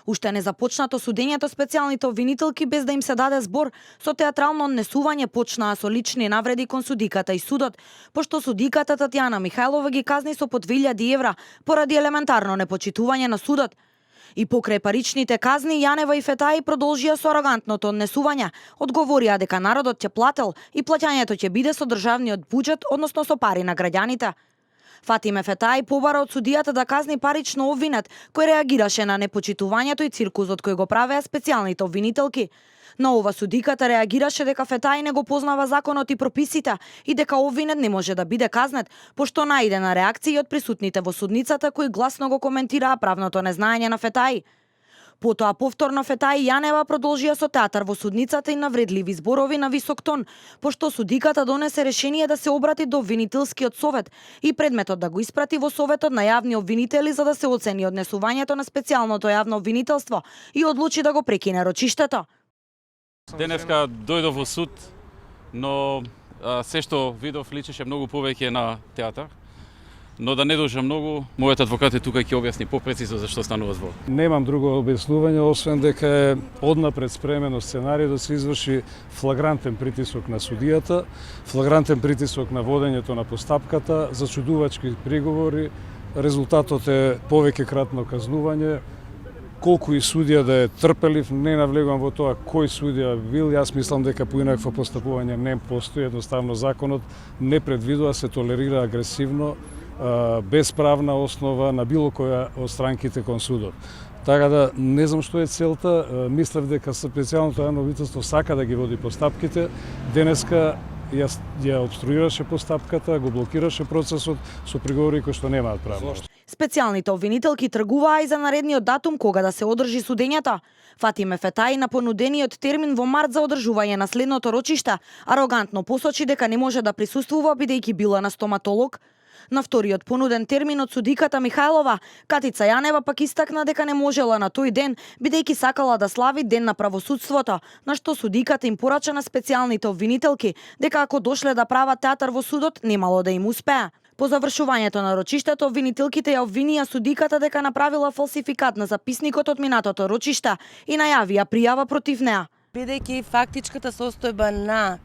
Уште не започнато судењето, специјалните обвинителки без да им се даде збор со театрално однесување почнаа со лични навреди кон судиката и судот, пошто судиката Татјана Михајлова ги казни со по 2000 евра поради елементарно непочитување на судот. И покрај паричните казни, Јанева и Фетаи продолжија со арогантното однесување. Одговорија дека народот ќе плател и плаќањето ќе биде со државниот буџет, односно со пари на граѓаните. Фатиме Фетаи побара од судијата да казни парично обвинет, кој реагираше на непочитувањето и циркузот кој го правеа специјалните обвинителки. На ова судиката реагираше дека Фетаи не го познава законот и прописите и дека обвинет не може да биде казнет, пошто најде на реакции од присутните во судницата кои гласно го коментираа правното незнаење на Фетаи. Потоа повторно Фетаи Јанева продолжија со театар во судницата и навредливи зборови на висок тон, пошто судиката донесе решение да се обрати до обвинителскиот совет и предметот да го испрати во советот на јавни обвинители за да се оцени однесувањето на специјалното јавно обвинителство и одлучи да го прекине рочиштето. Денеска дојдов во суд, но се што видов личеше многу повеќе на театар. Но да не дужам многу, мојот адвокат е тука и ќе објасни попрецизно за што станува збор. Немам друго објаснување, освен дека е однапред спремено сценарij да се изврши флагрантен притисок на судијата, флагрантен притисок на водењето на постапката, зачудувачки приговори, резултатот е повеќе кратно казнување. Колку и судија да е трпелив, не навлегувам во тоа кој судија бил, јас мислам дека поинакво постапување не постои, едноставно законот не предвидува, се толерира агресивно, без правна основа на било која од странките кон судот. Така да не знам што е целта, мислев дека специјалното јавно обвинителство сака да ги води постапките, денеска ја обструираше постапката, го блокираше процесот со приговори кои што немаат право. Специјалните обвинителки тргуваа и за наредниот датум кога да се одржи судењето. Фатиме Фетаи на понудениот термин во март за одржување на следното рочиште арогантно посочи дека не може да присуствува бидејќи била на стоматолог. На вториот понуден термин од судиката Михајлова, Катица Јанева пак истакна дека не можела на тој ден, бидејќи сакала да слави Ден на правосудството, на што судиката им порача на специјалните обвинителки дека ако дошле да прават театар во судот, немало да им успее. По завршувањето на рочиштето, обвинителките ја обвинија судиката дека направила фалсификат на записникот од минатото рочиште и најавија пријава против неа. Бидејќи фактичката состојба на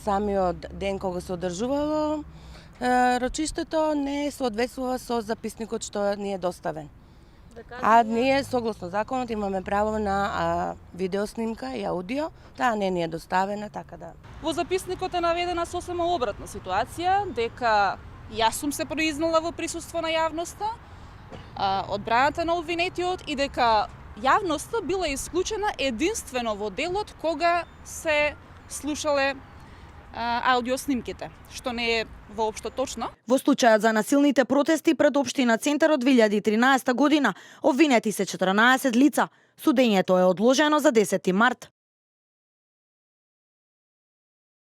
самиот ден кога се одржувало рочиштето не соодветствува со записникот што ни е доставен. А ние, согласно законот, имаме право на видеоснимка и аудио, таа не ни е доставена, така да. Во записникот е наведена сосема обратна ситуација, дека јас сум се произнала во присуство на јавноста, одбраната на обвинетиот и дека јавноста била исклучена единствено во делот кога се слушале аудиоснимките, што не е воопшто точно. Во случајот за насилните протести пред општина Центар од 2013 година, обвинети се 14 лица. Судењето е одложено за 10 март.